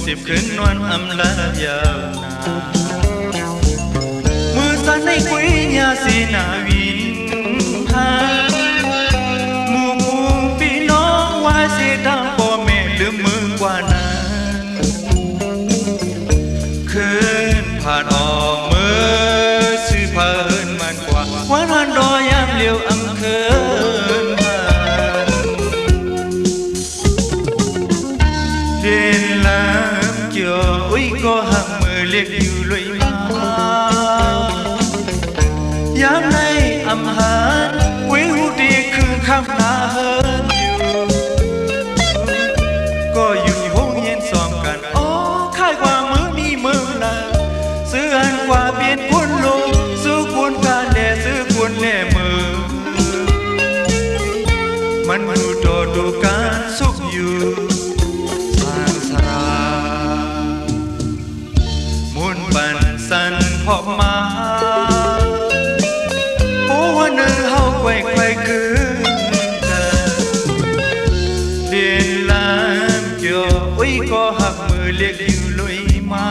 60 คืนนวลอำลายาวนานมือสั่นในคุยยาสีนาวินหาหมู่ผู้พี่น้องว่าเสียดังพ่อแม่ลืมมือกว่านั้นคืนผ่านออกมือซื้อเพิ่นมันกว่าวันดอยามเลี้ยวอำเภอเดินลำเกี่ยวอุ้ยก็หักมือเรียกอยู่เลยมายามในอำหารวิวดีคือคำนาเฮินอยู่ก็อยู่ห้องเย็นซ้อมกันอ๋อค่ายกว่ามือมีมือละซื้ออันกว่าเปลี่ยนคนลงซื้อคนการแด่ซื้อคนแล่มือมันดูโดดดูการสุขอยู่มุนปันสันพอมาโอ้วันนึงเฮาไกวคือกันเรียนลำเกี่ยวอุ้ยก็หักมือเรียกอยู่ลุยมา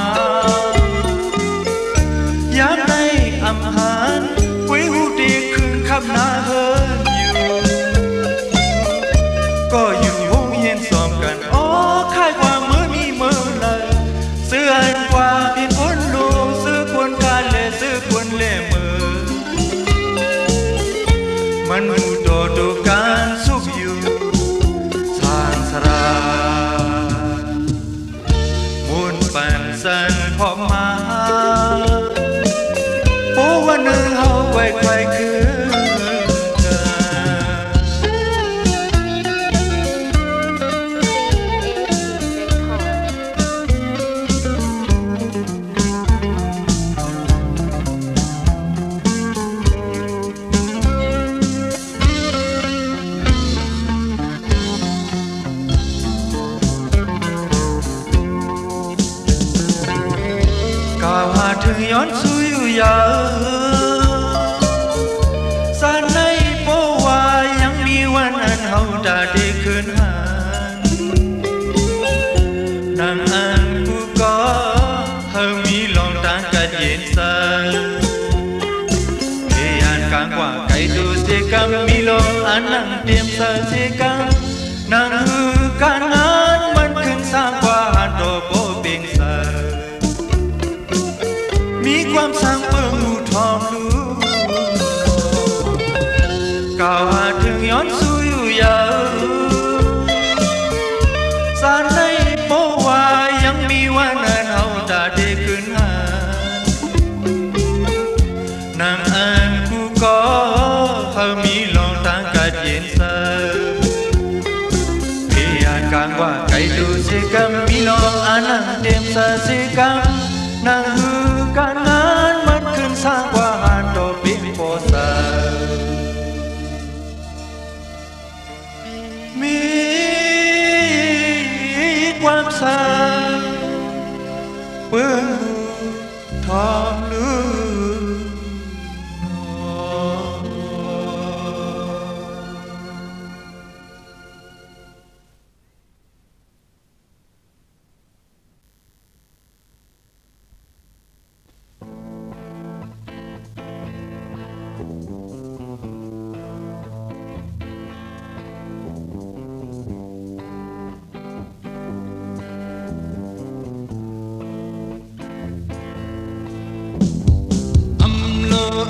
ยามในอำหารวิวดีคืนคำนาเฮินอยู่ก็อยู่ห้องเย็นซ้อมกันอ๋อค่ายความมือมีมือเลยเสื้ออันกว่าเพียงคนลูกซื้อคนการเล่ซื้อคนเล่มือมันมูโดดูการสุขอยู่ทางสรามุนปันสันพอมาโอ้วันนึงเฮาไกวคือถึงย้อนสู้อยู่ยาวสานในโปว่ายังมีวันอันเฮาได้คืนหานนางอันกูก็เฮามีลองต่างกันเย็นใสเฮียนกลางกว่าไก่ดูเสกำมีลองอันนั่งเตรียมเสกำนางฮือการงานมันขึ้นสร้างกว่าหันโตโปเปียงใสมีความสร้างเปิงหูทองลูก้าวหาถึงย้อนสู้อยู่ยาวสานในโปว่ายังมีวันอันเฮาได้คืนหานางอันกูก็เฮามีลองต่างกันเย็นใสเพียงกลางว่าไก่ดูเสกำมีลองอันนั่งเต็มเสกำนางฮือการงานมันขึ้นสร้างกว่าหานโตปิโปสามีความสร้างเปื้อนทองลือ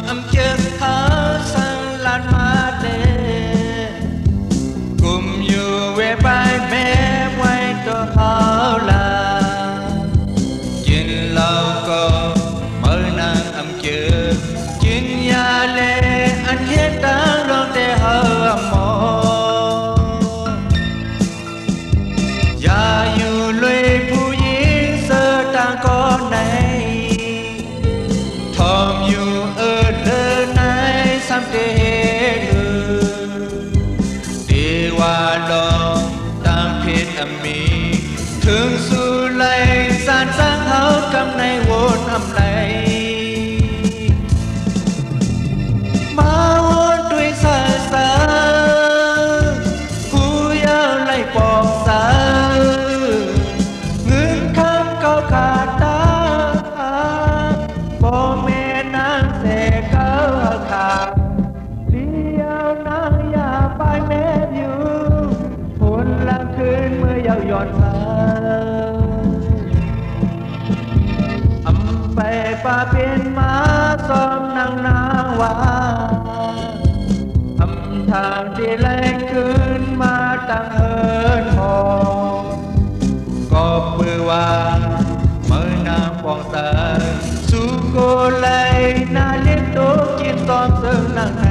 âm chết thở sang lan má đê cùngอยู่เวบายแม่ไว้ตัวเขาลากินเหล้าก็เมื่อนางอำเจอกินยาเลอันเฮ็ดดังร้องแต่เฮาหมออย่าอยู่เลยผู้หญิงเสื้อต่างก็ไหนทอมอยู่เดว่าลองตามเพศอมีถึงสู่ไหลสารสร้างเฮากำในโวนอำไหลมาวนด้วยสายสาผู้ยาวไหลปอกสาเงินคำ าเป็นมาซ้อมนางนางว่าทำทางที่แรงขึ้นมาตั้งเฮินหอก็เพื่อว่าเมื่อนางปองตาสู่โกไลนาเลี้ยงโตกินตอมเสิงนางไหน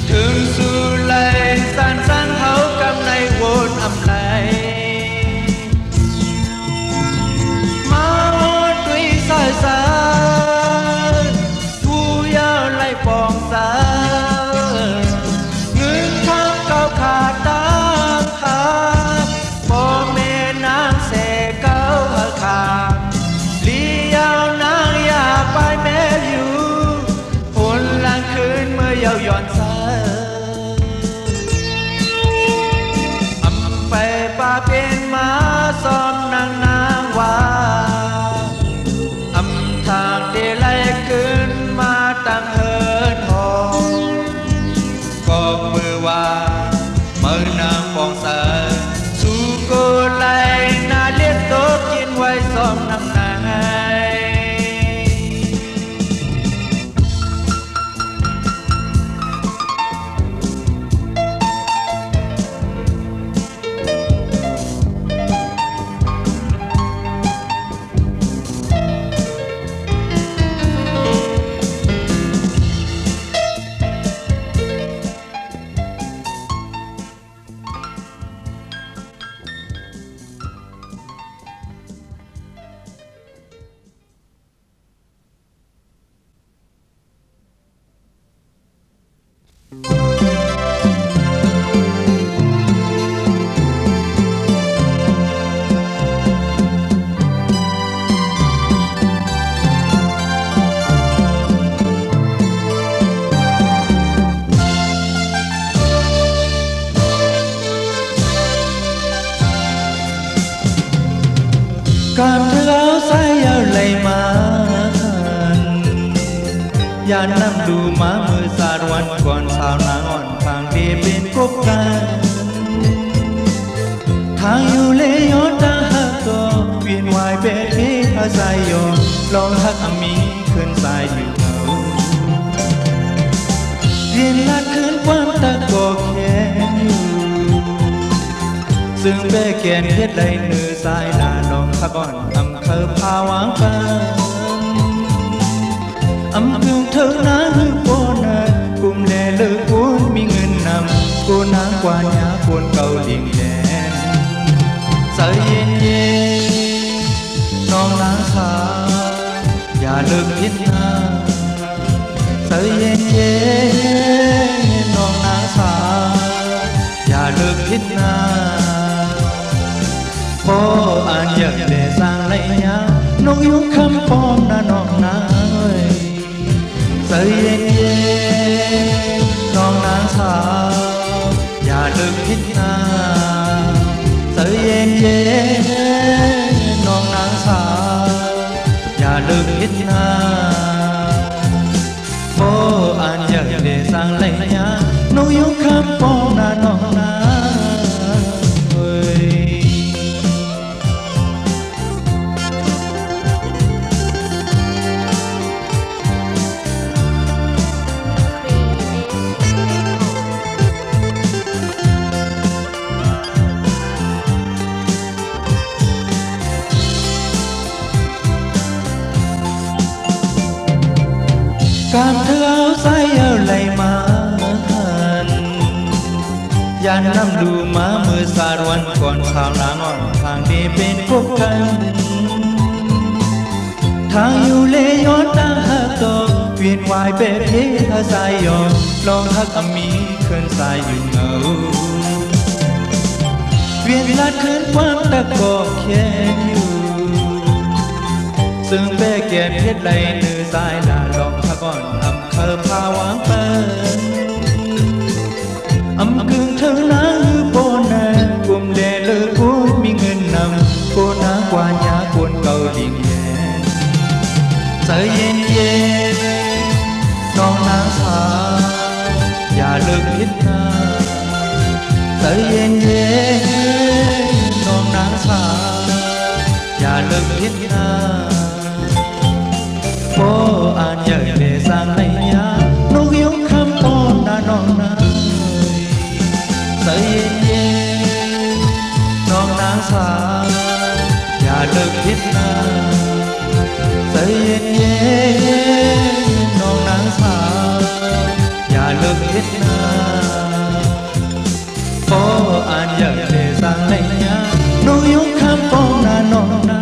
ถึงสู่ไหลสานสร้างเขากำในโวนอำไลมาโอดด้วยสายสายผู้ยาวไล่ปองสาเงินทางเก่าขาดตามขาพ่อแม่นางเสเก่าขาดลียาวนางอยากไปแม่อยู่ผลหลังคืนเมื่อเยาว์ย้อนสาป่าเป็นมาซ้อมนางนางว่าอำทางที่ไหลขึ้นมาตั้งเฮินหองก็เมื่อว่าเมื่อนางปองสาสู่โกไลนาเลี้ยงโตกินไว้ซ้อมนางนายการเท้าสายยาวไหลมาอย่านำดูมามือสาดวันก่อนสาวนางอ่อนทางดีเป็นกบกันทางอยู่เลยย้อนตาหักก็เปลี่ยนวายเป็นที่อาศัยยอมลองหักอามีขึ้นสายอยู่เขาเรียนลัดขึ้นความตะโกแค่อยู่ซึ่งเป้แกนเฮ็ดได้เนื้อสายลาลองขะก่อนอำเภอพาวางปานอำเภอเธอนาคือโปนัดกุมแลเลิกกูมีเงินนำกูนางกว่าญาคนเก่าเลียงแดนใจเย็นเย็นน้องนางสาอย่าเลิกคิดนาใจเย็นเย็นน้องนางสาอย่าเลิกคิดนาพออ่านอยากได้สร้างไรยานกยุงคำพร้อมนะน้องนางเอ้ยใจเย็นเย็นน้องนางสาวอย่าลืมคิดนาใจเย็นเย็นน้องนางสาวอย่าลืมคิดนาพออ่านอยากได้สร้างไรยานกยุงคำพร้อมนะน้องนาง cảm thưa say ở lại mà hànยานน้ำดูมาเมื่อสารวันก่อนข่าวนางอ่อนทางนี้เป็นพวกกันทางอยู่เลยย้อนตาหักต่อเวียนวายเป๊ะเพอาสายยอมลองหักอมีคืนสายอยู่เงาเวียนลัดคืนความตะกอกแค่อยู่ซึ่งเป๊ะแก่เพชรไหลเนื้อสายลาลองทักก่อนอำเคอพาวางเปิ้นอำกึ่งเธอนาคือโปนากุมเลเลือกูมีเงินนำโปนากว่าญาคนเก่าดิ่งแย่ใจเย็นเย็นน้องนางสาวอย่าเลิกพิจารณาใจเย็นเย็นน้องนางสาวอย่าเลิกพิจารณาโปอ่านใหญ่เดสร้างในยานกยงคำโปนาน้องนาใจเย็นเย็นน้องนางสาวอย่าเลิกพิจารณาใจเย็นเย็นน้องนางสาวอย่าเลิกพิจารณาโอ้อ่านอย่างเดสังในยาหนูยกคำปองนาน้องนา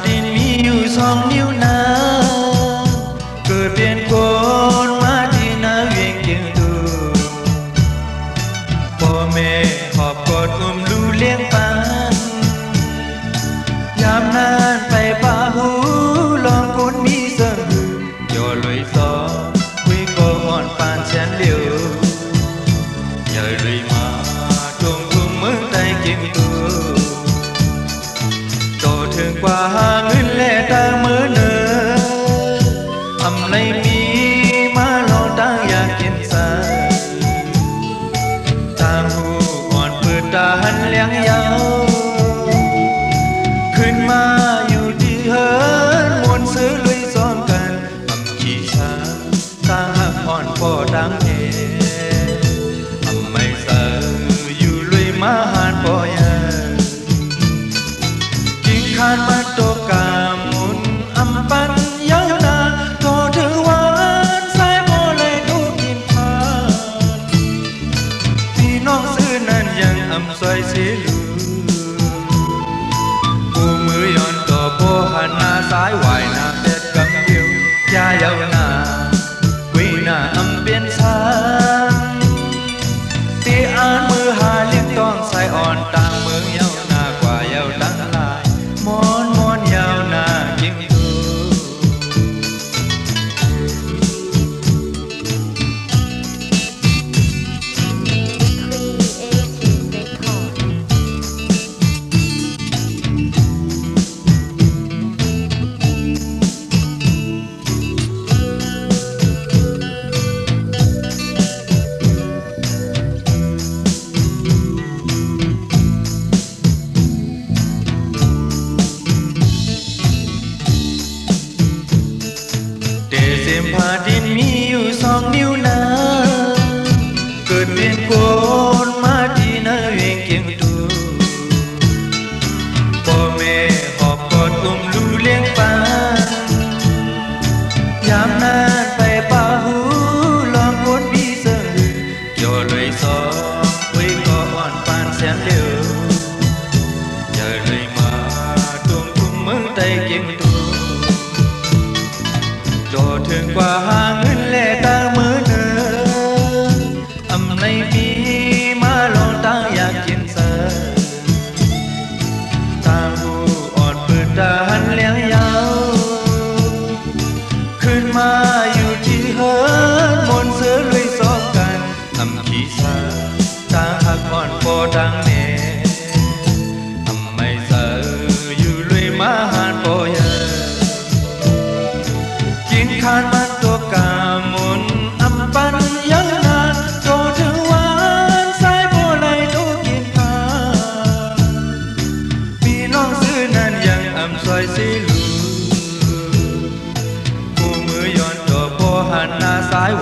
ดินมีอยู่สองนิ้วนาเกิดเปลี่ยนโกนมาที่นาเวียงเกียงดูพ่อแม่ขอบกอดอุ้มดูเลี้ยงปันยามนานไปป่าหูลองคนมีเสมอย่อลอยซอคุยก็อ่อนปานแสนเหลียวอย่าเลยมาจงทุ่มมือใจเกียงดูถึงกว่าเงินและตาเหมือน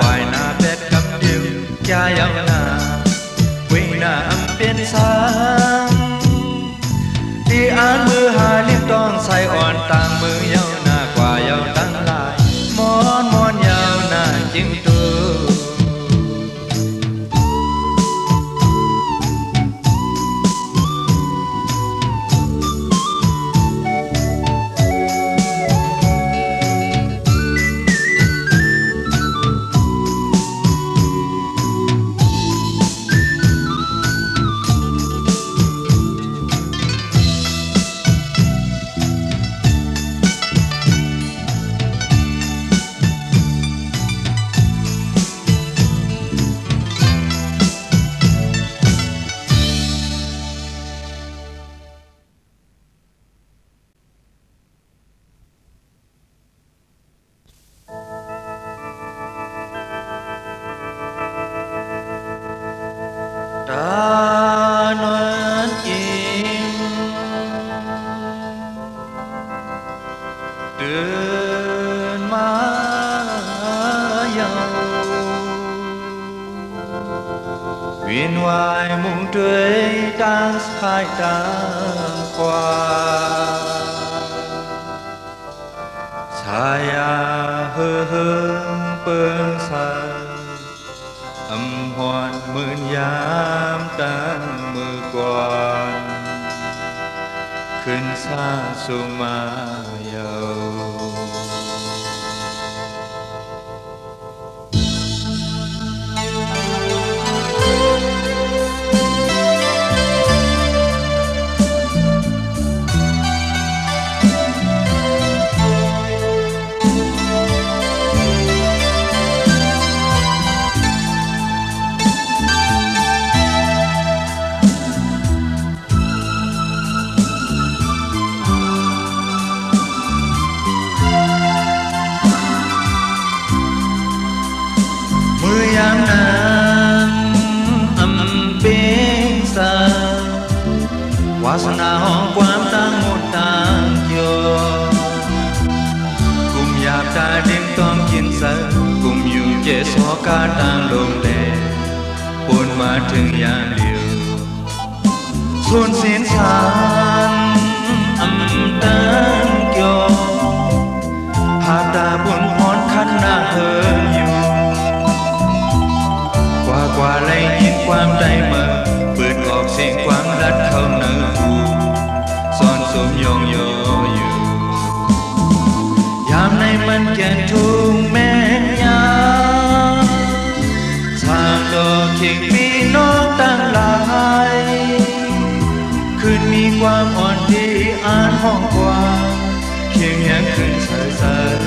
วายหน้าเป็ดคำเดียวอย่าเย้าหน้าวิ่งหน้าอำเป็นสามที่อ่านมือหาเรียบต้องใส่อ่อนต่างมือเย้าหน้ากว่าเย้าตั้งหลายมอนเย้าหน้าจิ้มตัวตานวลอิงตื่นมาเยาเวียนวายมุ่งด้วยต่างสายต่างขวาชายาเฮ่อเปิงสันอำหอนหมื่นยามตั้งมือกวานขึ้นสร้างสุมาเยายามนั้นอำเป็นสาวาสนาห้องความตั้งหมดตั้งโยกุมหยาบตาเด้งต้องกินสักกุมอยู่เจสอการตั้งลงแลปนมาถึงยามเดียวส่วนสิ้นสารอำตังโยหาตาบนพรคันหน้าเธออยู่กว่าไล่ยินความได้มาเปิดออกเสียงความรัดเข้าเนื้อหูซ่อนสมยองโยอยู่ยามในมันแก่นทุ่งแม่ยาทางดอกเข่งปีน้องตั้งหลายคืนมีความอ่อนดีอ่านห้องกว่าเคียงยังขึ้นเสย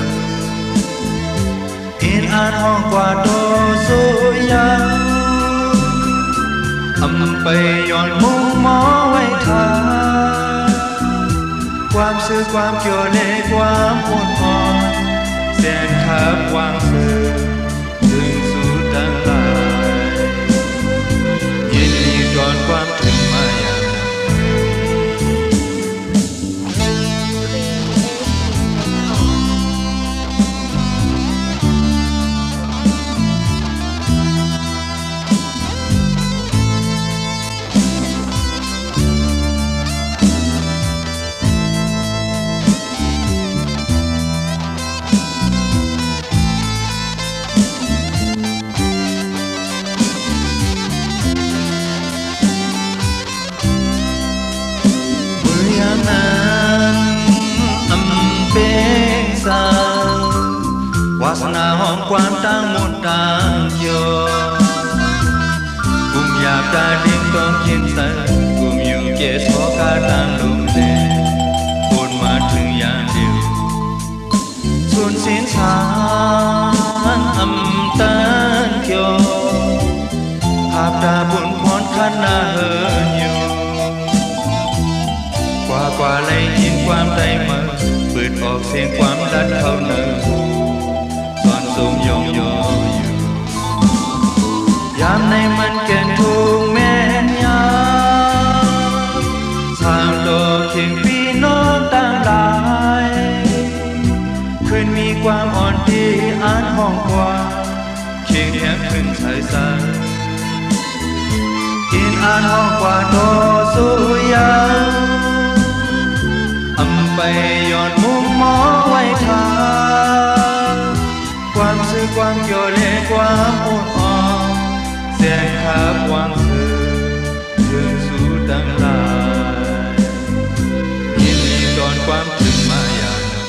อินอ่านห้องกว่าโตสุยังอำไปย้อนมุงมอไว้ทาความซื่อความเกี่ยวในความอดอ่อนแสนขับวางสื่อถึงสู่ตั้งหลายยินดีก่อนความถึงมาอย่างวาสนาห้องความตั้งหมดต่างโยกุมหยาบตาดิ้งต้องกินสันกุมอยู่เกสอการต่างลงแลปนมาถึงอย่างเดียวส่วนสิ้นสารอำตันโยภาพตาบุญพรคันหน้าเฮินอยู่กว่าไล่ยินความได้มาเปิดออกเสียงความรัดเข้าเนื้อหูซ่อนสมยองโยอยู่ยามในมันแก่นทุ่งแม่ยาทางดอกเข่งปีน้องต่างหลายคืนมีความอ่อนดีอ่านห้องกว่า ไทยสันกินอ่านห้องกว่าโตสุยาอำไปย้อนมุมมอไว้ทางความซื่อความโยเลความอ่อนอ่อนแสงขาความคือถึงสู่ตั้งหลายยินดีตอนความถึงมายานัน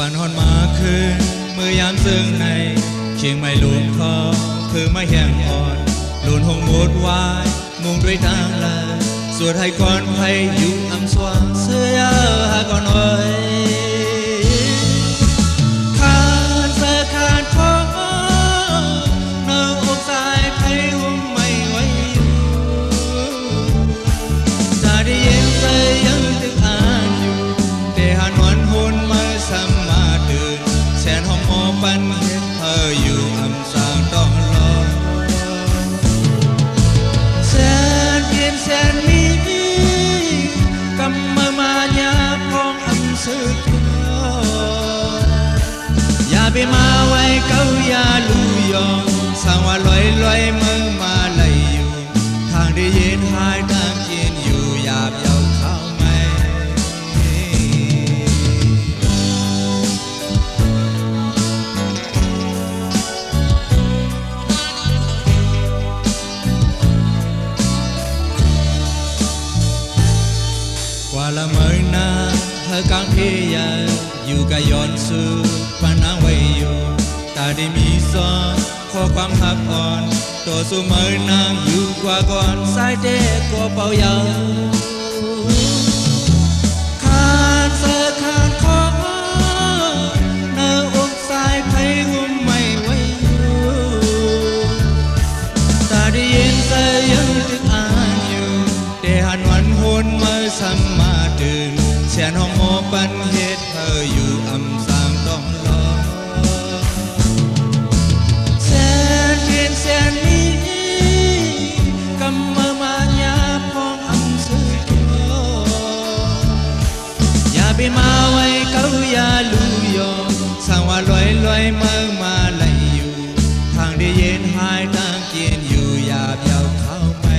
ฝันหอนมาคืนเมื่อยามซึ่งในเชียงไม่ลุนคอคือไม่แห้งอ่อนลุนหงมุดวายมุ่งด้วยทางลาสวดให้ก่อนให้อยู่อำสว่างเสื้อหาก่อนไว้ขาดเสื้อขาดคอเนื้ออกสายไผ่หุ้มไม่ไหวอยู่จะได้ยินเสียงตึกอ่านอยู่แต่หันวันหุ่นมาซ้ำมาตื่นแสนห้องมอปันเห็นเธออยู่อำสางต้องรอแสนเพียนแสนมีกำมาญาพองอำสึกอย่าไปมาไว้เก้าอย่าลู่ยองสั่งว่าลอยมือมาเลยอยู่ทางได้ยินหายตามกินอยู่หยาบเยาเข้าไม่กว่าละเมินนาเธอกลางพี่ใหญ่อยู่กับย้อนซื้อปานางไว้อยู่ตาได้มีสองขอความหักอ่อนตัวสู้เมินนางอยู่กว่าก่อนสายเด็กกว่าเป่ายาวขาดเสื้อขาดคอเนื้ออกสายไผ่หุ้มไม่ไหวอยู่ตาได้ยินเสียงตึกอ่านอยู่แต่หันวันหุ่นมาซ้ำมาตื่นแสนห้องโมปันเหตุเธออยู่อำสางต้องรอแสนเพียนแสนนี้กำมาญาพองอำสึกอย่าไปมาไว้เก้าอย่าลู่ยองสั่งว่าลอยมือมาเลยอยู่ทางได้เย็นหายทางกินอยู่หยาบเยาเข้าไม่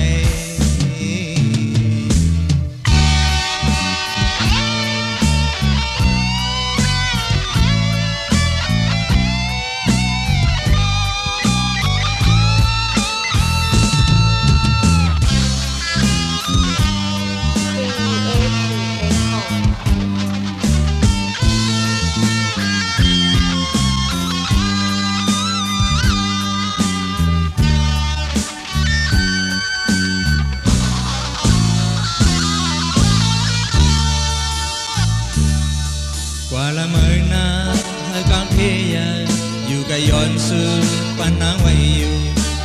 ย้อนซื้อปันนางไว้อยู่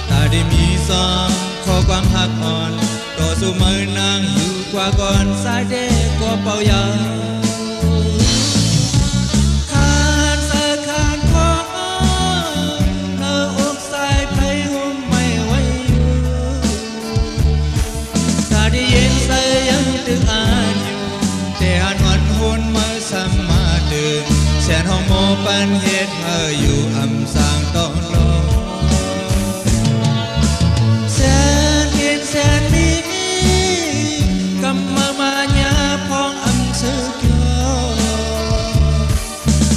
ตาได้มีสองขอความหักอ่อนต่อสู้มือนางอยู่กว่าก่อนสายเด็กกว่าเป่ายาวขาดเสื้อขาดคอเนื้ออกสายไผ่หุ้มไม่ไหวอยู่ตาได้ยินเสียงตึกอ่านอยู่แต่หันวันหุ่นมาซ้ำมาตื่นแสนห้องโมปันเหตุเธออยู่อำสางต้องรอแสนเพียนแสนนี้กำมาญาพองอำสึก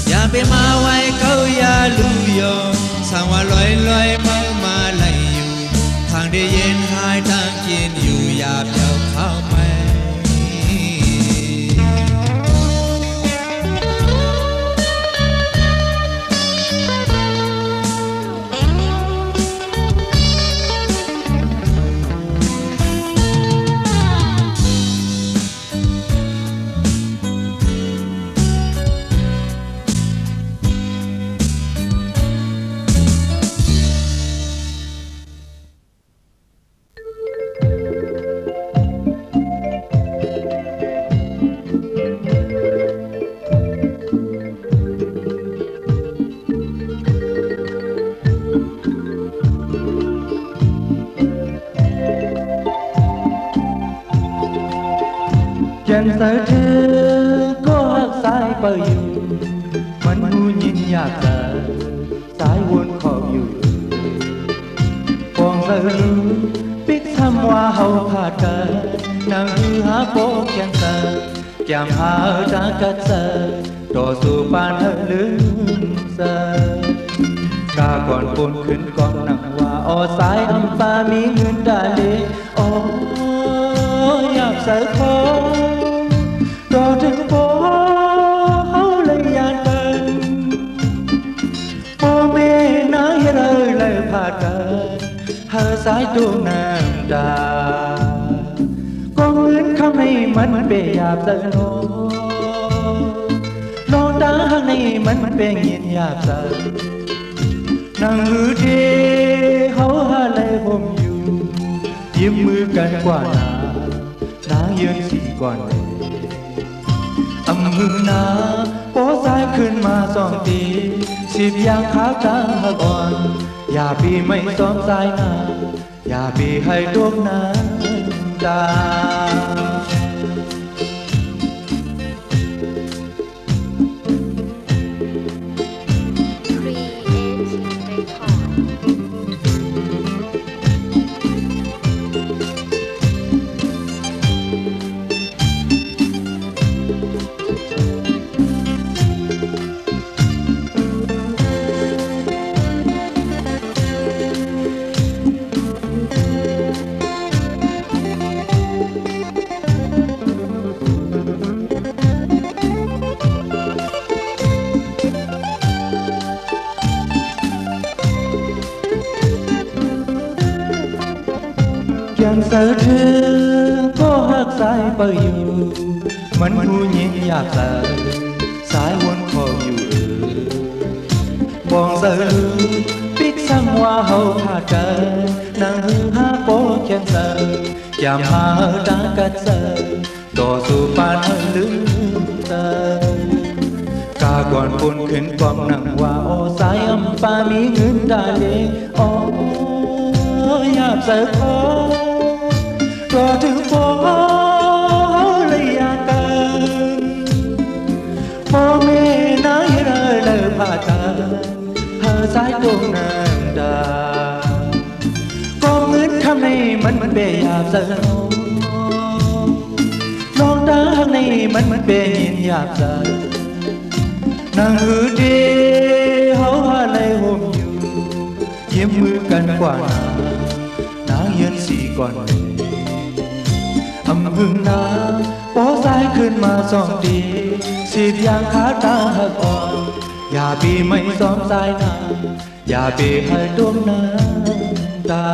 อย่าไป cái ma quay câu ya lu yo sang hoa loài loài mau mà lại yêu thang đi yên hai thang kiên yêu ya theo khao mày Chẳng sợ thế có hát sai bao nhiêu Mình hưu nhìn nhạc là sai quân khóอยู่Còn giờ lưu biết thăm hoa hậu phạt cờ Nàng hư há bố kèn sờ Chạm hạ ra cắt sờ Đổ dù bàn hơi lưng sờ Cả còn phôn khuyến con nặng hoa Ô sai âm ba mi nguyên đà lê Ô nhạc sợ khó Đò trên phố hấu lấy gian tân Bố mê nói rơi lời phạt cơn Hơ sái tu nàng đà Con nguyên không này mình bề dạp sợ nô Lon đá hăng này mình bề nhìn dạp sợ Nàng hư đê hấu hà lê hôm dù Diêm mưa cánh quả nàngยืนสีก่อนอำหึงนาโป้ซ้ายขึ้นมาสองตี10อย่างขาวตาก่อนอย่าปีไม่ซ้อมสายนาอย่าปีให้ดวงน้ำตา Chẳng sợ thương có hát sai bao nhiêu Mình hưu nhìn nhạc sợ Sai quân khóอยู่Bọn giờ lưu biết sang hoa hậu hạ trời Nàng hư há bố khen sợ Chạm hạ ra cắt sợ Đổ dù bàn hơi lưng tờ Cả còn phôn khuyến quam nặng hoa Ô sai âm ba mi ngươn đà lê Ô nhạc sợ khó Đòถึงphố lấy gian tân Bố mê nói rơi lời phạt cơn Hơ sái tuông nàng đà Con ngứt khăm này mình bề dạp sợ nô Lon đá hăng này mình bề nhìn dạp sợ Nàng hư đê hấu hà lê hôm dù Diêm mưa cánh quả nàngยืนสีก่อนอำหึงนาโป้ซ้ายขึ้นมาสองตี10อย่างขาตาหักอ่อนอย่าปีไม่ซ้อมสายนาอย่าปีให้ดวงน้ำตา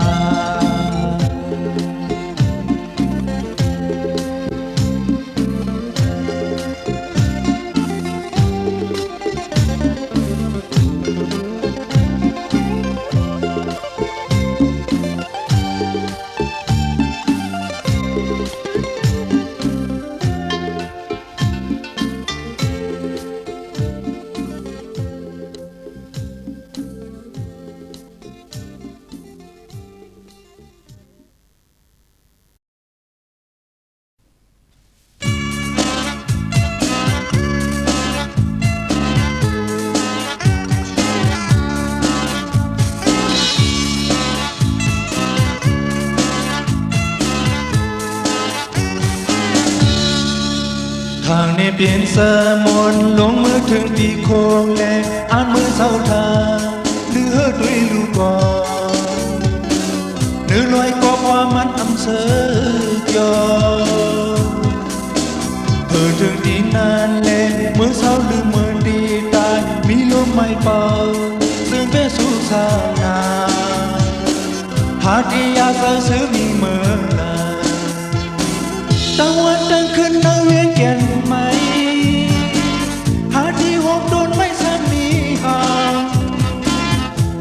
เปลี่ยนสมนลงมือถึงตีโคงแลอ่านมือเศร้าทาหรือเฮอด้วยลูกก่อนหรือลอยก็ความมันอำเสอยอเพื่อถึงที่นานแลมือเศร้าหรือมือดีตายมีลมไม่เป่าซึ่งเป็นสุสานาหาที่ยาสาวซื้อมีเมื่อนา ตั้งวันตั้งคืนนาเวียนแก่นไหมหาที่หกโดนไม่สามีห่าง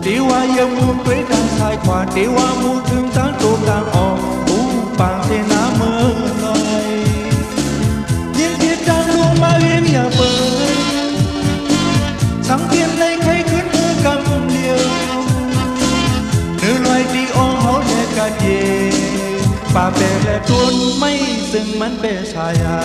ดีว่าอย่ามูด้วยกันซ้ายขวาดีว่ามูถึงตั้งตัวกลางออกปูปางเสนาเมื่อหน่อยยิ่งเพียรดังลงมาเวียนอย่าเปิดสังเกตในใครขึ้นมือกำเดียวเนื้อลอยดีอ่องเขาแลกกันเย่ป่าเปรและทุนไม่ซึ่งมันเป็นชายา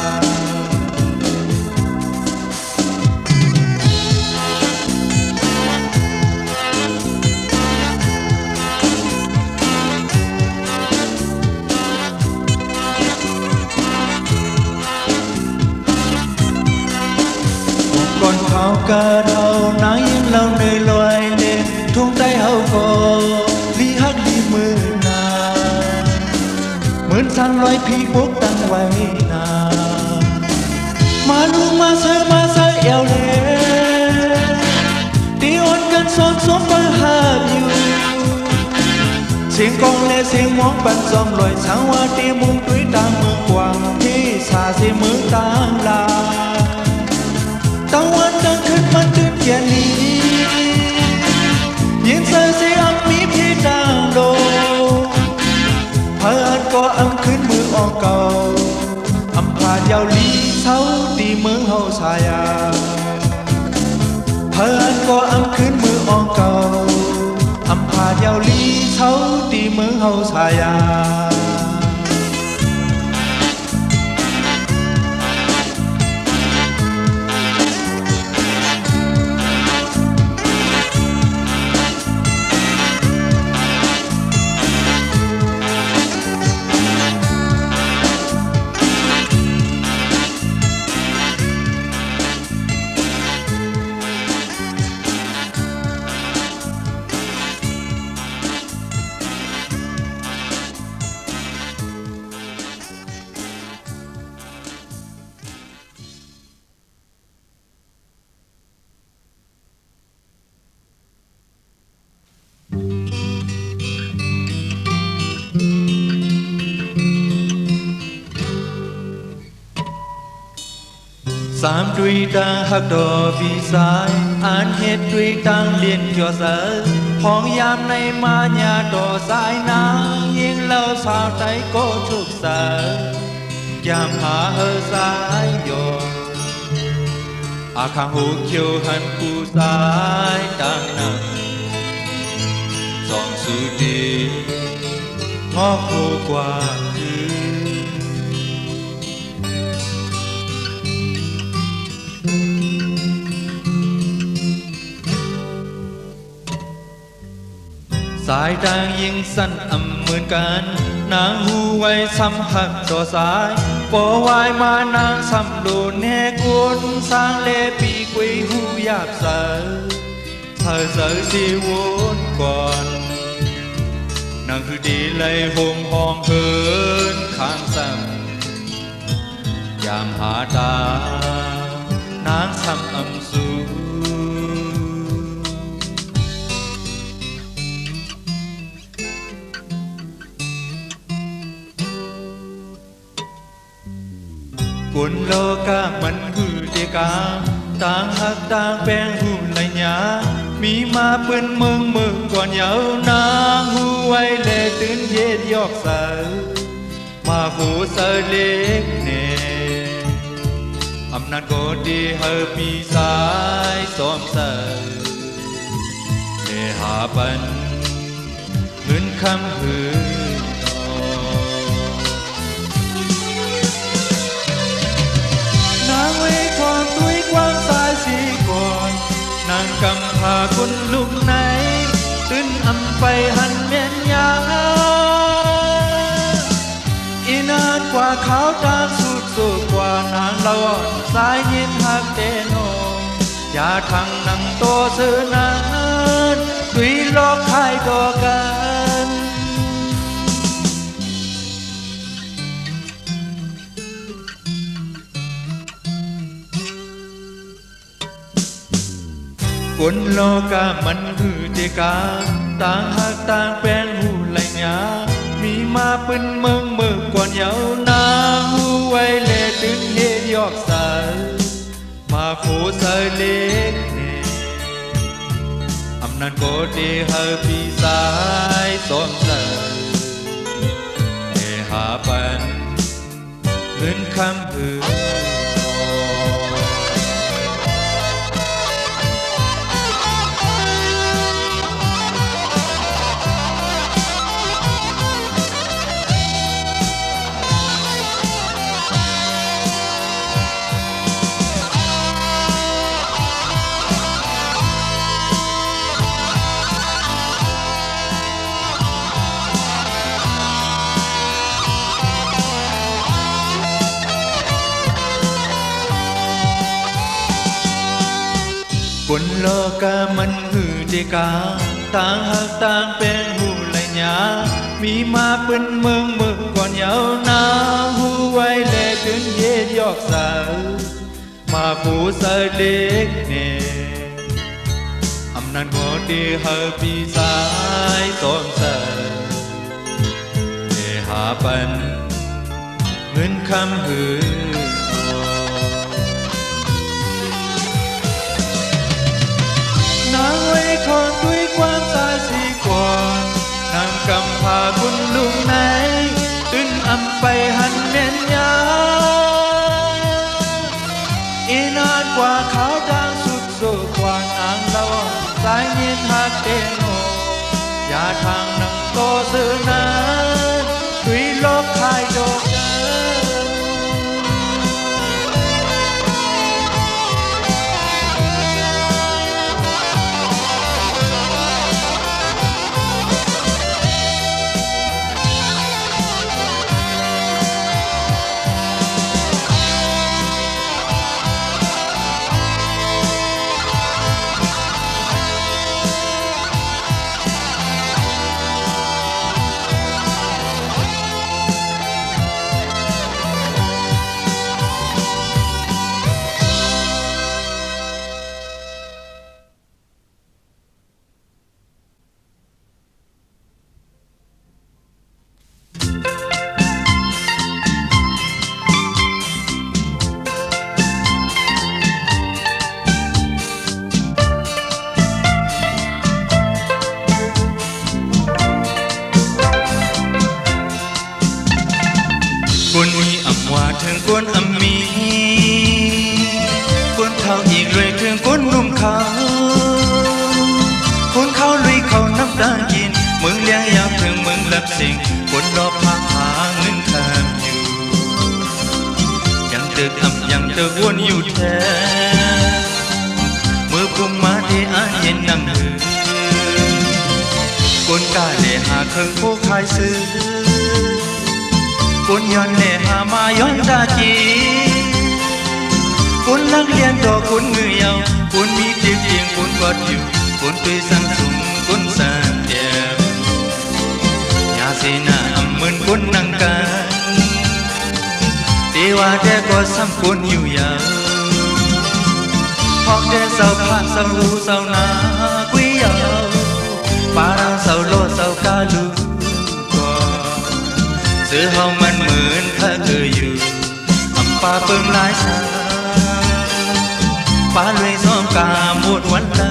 ก่อนเขากะเท่านายังเล่าในลอยเล่นทุ่งใต้เฮาก็ลีฮักลีมือนาเหมือนสันลอยพีกบกตั้งไว้นามาลูกมาเสือมาใส่เอวเล่ตีอ่อนกันสอนสมบัติหาอยู่เสียงกองและเสียงมองปันซอมลอยสังว่าตีมุงด้วยตาเมืองกว้างที่สาเสียมือตามลาตั้งวันตั้งคืนมันตื่นแก่นี้ยินเสียเสียงมีพี่ดังโดเพิ่นก็อำขึ้นมือออกเก่าอำพาดยาวลีเศร้าตีเมืองเฮาชายาเพิ่นก็อำขึ้นมือออกเก่าอำพาดยาวลีเศร้าตีเมืองเฮาชายาสามด้วยตาหักดอวีสายอ่านเหตุด้วยตังเลียนจ่อเสอของยามในมาญาต่อสายนางยิ่งเล่าสาวใจก็ทุกสายามหาเฮอสายโยอาคังหูเขียวหันผู้สายตังนังส่องสุดีงอกโคกว่าสายทางยิ่งสั้นอำเหมือนกันนางหูไว้ซ้ำหักต่อสายปอวายมานางซ้ำโดนแหกวนสร้างเลปีกุยหูยาบเสอเธอเสอสีวนก่อนนางคือดีเลยโฮมห้องเฮินข้างซ้ำยามหาตานางซ้ำอำสูกุนโลกามันหือเดกาต่างหักต่างแปลงหูไหลหยามีมาเปิ้นเมืองก่อนเหยาวนางหูไว้แลตื่นเย็ดยอกเสามาหูเสอเล็กเน่อำนาจก็ดีเฮอปีสายซ้อมเสอเดหาปันหืนคำหือนางไว้ความตุ้ยกว้างสายสีก่อนนางกำพาคนลุกไหนตื่นอำไปหันเมียนยางอีนานกว่าขาวตาสุดกว่านางละอ่อน สายยินหักเตโนอย่าทางนังโตซื้อนานดุยลอกขายตัวกันคนโลกามันคือเจกาต่างหักต่างเป็นหูไหลหยามีมาปืนเมืองมือก่อนเยานาหูไว้เล่ดึงเฮยอกสายมาโคสายเล็กเนอำนาจก็ดีหาพี่สายสอนใจเอหาปันเงินคำพือคนโลกามันหือเจกาต่างหักต่างเป็นหูไหลหยามีมาปืนเมืองมือก่อนเยานาหูไว้แลดึงเย็ดยอกสาวมาผูสายเล็กเนอำนาจก็ดีหาพี่สายสอนใจเอหาปันเงินคำหือนางไว้ทอนด้วยความสายสีก่อนนางกำพาคุณลุงไหนตึ้นอำไปหันเน้นยาอีนานกว่าขาวจางสุดโซกว่านางเราสายเย็นหักเตโนอย่าทางนังโตซื้อนานดุยลบขายโดกคนมีอำว่าถึงคนอำมีคนเขาอีกเลยถึงคนรุ่มเขาคนเขาลุยเขาน้ำตากินเมืองเลี้ยงยามถึงเมืองลับสิ่งคนรอบพักหาเงินทางอยู่ยังตึกอำยังตึกวนอยู่แท้เมื่อพุ่มมาที่อาเย็นนั่งหือคนกล้าเล่หาเครื่องผู้ขายซื้อคนย้อนเล่หามาย้อนตาจีคนนักเรียนต่อคนมือเยาคนมีเตียงเตียงคนกอดอยู่คนตุยสั่งสุงคนสานแก้วยาเสนาอำเหมือนคนนั่งกันแต่ว่าแต่ก็ซ้ำคนอยู่ยาวพอกแต่เศร้าผ่านเศร้าหูเศร้าหนากุยยาวปาราเศร้าโลเศร้ากาลูเสือเฮามันเหมือนถ้าเคยอยู่อำป่าเปิงหลายสาป่าเลยซ้อมกาหมดวันตา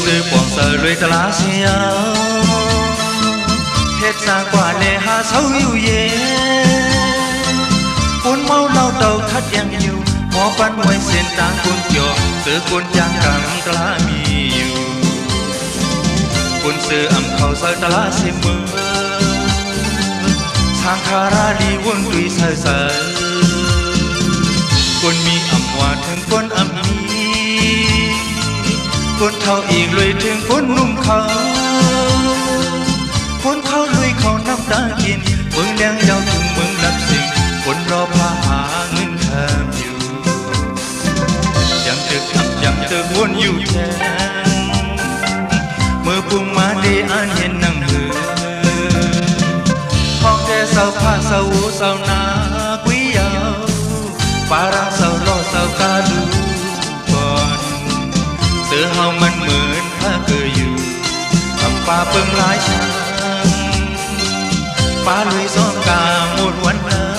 ซื้อปองเสรวยตลาเสียเฮ็ดสร้างกว่าเลหาเศร้าอยู่เย็นคนเมาเหล้าเต่าคัดยังอยู่ค อปันมวยเส้นต่างคนจอกเสือคนยางกำกล้ามีอยู่คนเสืออำเขาใส่ตลาเสมอทางคาราดีวนตุยใส่ใส่คนมีอำว่าถึงคนอำมีคนเท่าอีกเลยถึงคนนุ่มเขาคนเขาลุยเขาน้ำตากินเมืองแดงยาวถึงเมืองนับสิ่งคนรอพาหาเงินแทบอยู่ยังตึกอับยังตึกวนอยู่แทนเมื่อปุ่งมาได้อ่านเห็นนั่งเหือห้องแก่เสาผ้าเสาหูเสานากุยยาวปาราเสาโลเสากาดูก่อนเสือเฮามันเหมือนผ้าเกยอยู่ทำป่าเปิงหลายช้างป่าลุยซ้อมกาหมดวันนั้น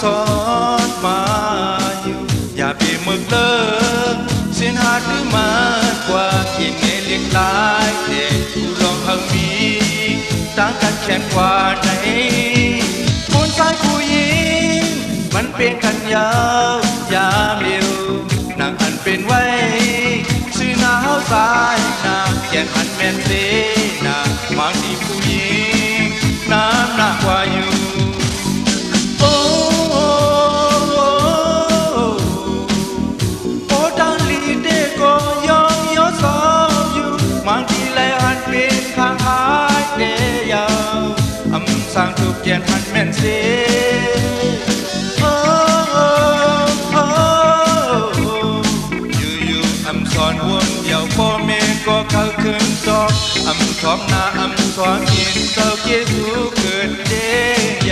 สอนมาอยู่อย่าไปมึกเลิกสินหาถือมากกว่ากินเงเลี้ยงหลายเด็กผู้ลองหังมีต่างกันแค่กว่าไหนคนชายผู้หญิงมันเป็นกันยาวยามเดียวนางอันเป็นไว้ซื้อหนาวสายนาแก่นอันแม่นเสนาบางทีผู้หญิงน้ำหนักกว่าอยู่สร้างทุกเกียรติมันแม่นเสียอยู่อำสอนวนเดี่ยวพ่อแม่ก็เข้าคืนจอกอำท้องนาอำสอนกินเศร้าเกี่ยสูเกิดเดีย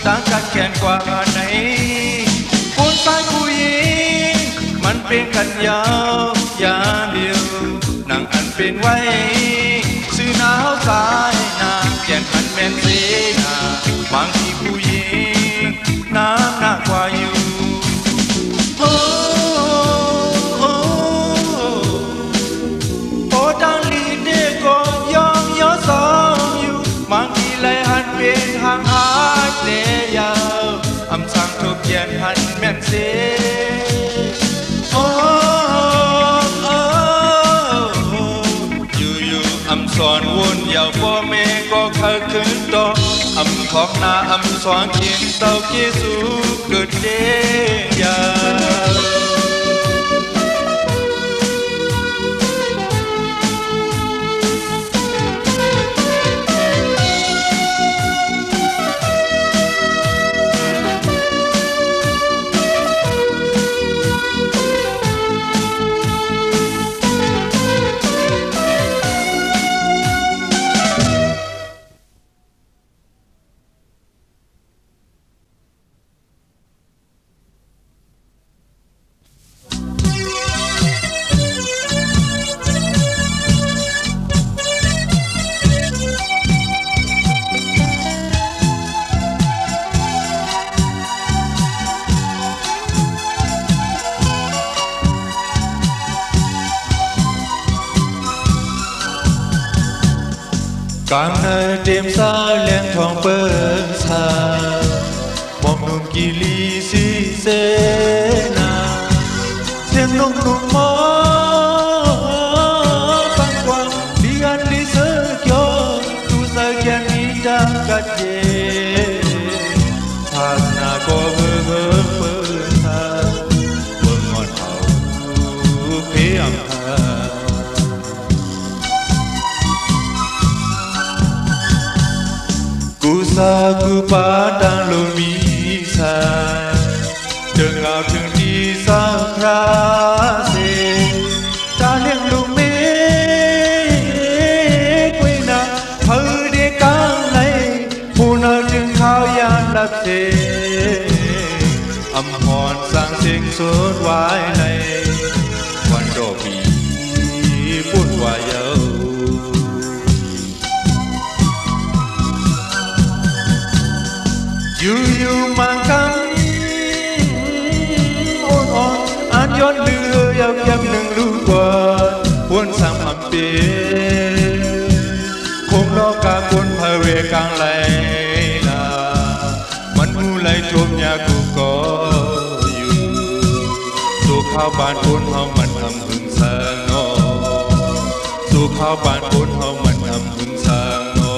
ต่างกันแค่กว่าไหนคนชายผู้หญิงมันเป็นกันยาวยามเดียวนางอันเป็นไว้ซื้อหนาวสายนาแก่นอันแม่นเสนาบางทีผู้หญิงน้ำหนักกว่าอยู่ดังลีเด็กก็ยอมย่อสองอยู่บางทีเลยหันเป็นห่างหายเสียยาวอำสั่งทุกเย็นหันแม่นเสียอยู่อำสอนวนยาวพ่อแม่ก็เข้าขึ้นต่ออำของนาอำสอนกินเต้าเกี่ยสูเกิดเดีย càng nơi đêm xa len thong bơ xa mong nung kỳ ly si xê na tiếng nung nung mó băng qua đi ăn đi sơ kyo tu sa kian đi đang cắt dê thà na có bơ tha bơ ngọt hậu phê âm tha Cú sa cú pa đang lùi mi sa đường ảo thường đi sa ra se ta liêng lùi mê quê na hơi để cang này phù nợ trường khao yan lập thế âm hòn sang sinh suốt vái nàyวันดอกบีพูดว่าเยาอยู่มังคันอ่อนอันย้อนเรือยาวย้ำหนึ่งรู้กว่าวนสามอัมเปียคงรอกาคนพาเวกลางไหลลามันมูไหลชมยากูก็อยู่สู่ข้าวบ้านคนเฮามันทำหึงสางนอสู่ข้าวบ้านคนเฮามันทำหึงสางนอ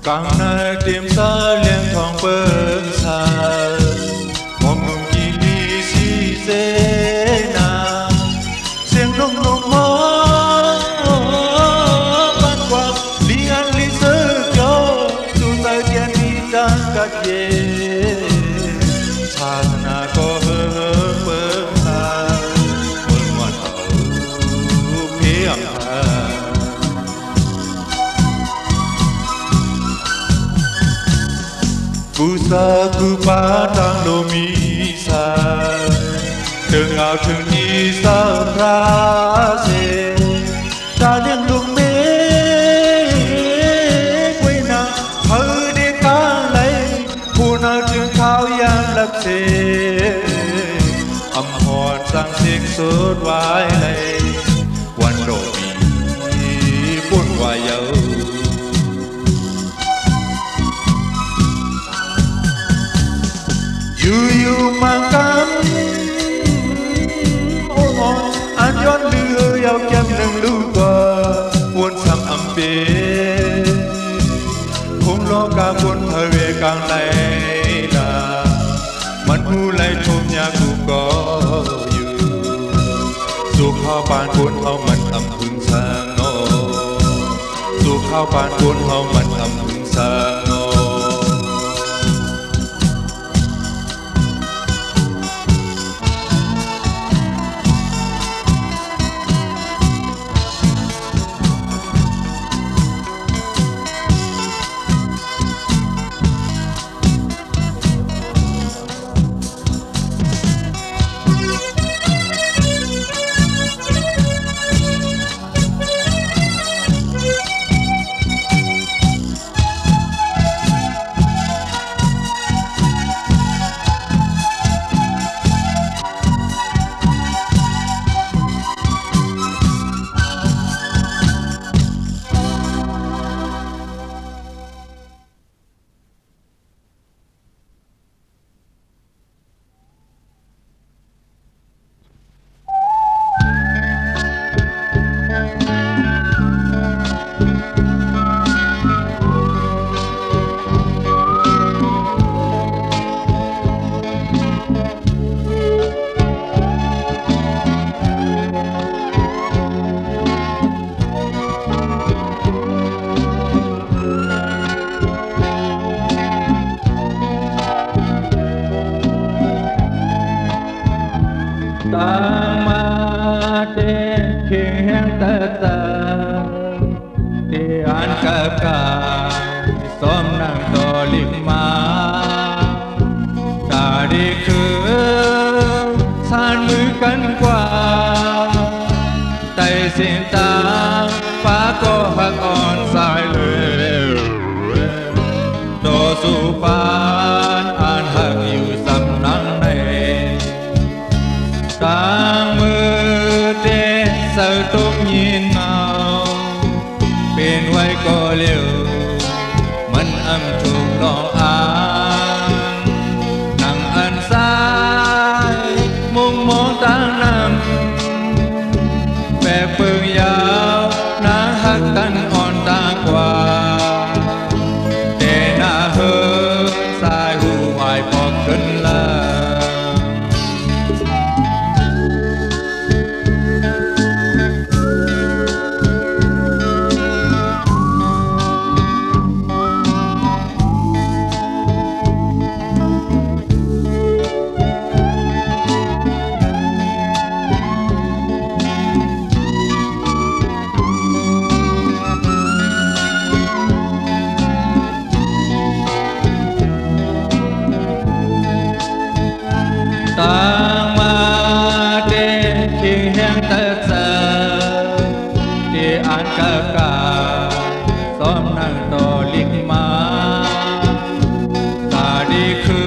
càng nơi đêm xa len thong bơ xa mong nung kỳ ly si dê na tiếng nung nung mó băng qua đi ăn đi sơ kyo tu sa kian đi đang cắt dê cha na có hơ bơ xa bơ ngọt hậu phê âm tha Cú sa cú pa đang lô mi sa đường ảo thường đi sa ra se ta liêng lung mê quê na hơi để cá lấy phù nợ trường khao yan lập thế âm hòn sang sinh suốt vái lấyวันดอกบีพูดว่าเยาอยู่มังกันอ่อนอันย้อนเรือยาวแก้มหนึ่งลูกกว่าวนสามอัมเปคงรอกาคนพาเวกลางไหลลามันหูไหลชมยากูก็อยู่สู่ข้าวปานคนเฮามันทำพึงสร้างนอสู่ข้าวปานคนเฮามันทำพึงสร้างนอ ก็หักอ่อนสายเลยโดสุปานอ่านหักอยู่สำนักในกลางมือเดสะตุ้มยินเมาเป็นไว้ก็เลี้ยวมันอำถูกหลอกอ้างนั่งอันซ้ายมุงมองตั้งนำแบกปืนยาวนาหักกันอ่อนตากว่าแต่หน้าเฮิงสายหูหายพอขึ้นลาต่างมาเดคิงแห่งตะเซาที่อ่านกากาซ้อมนั่งต่อลิกมาตาดีคื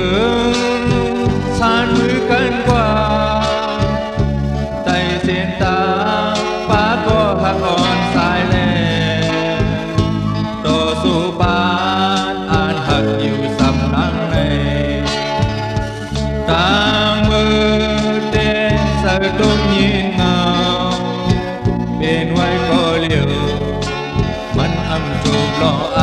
นสานมือกันกว่าใจเส้นตาป้าก็หักอ่อนสายแลต่อสู้บ้านอ่านหักอยู่สำนักในต่างมือเดสะตุ้มยินเงาเป็นไว้ก็เลี้ยวมันอำถูกหลอก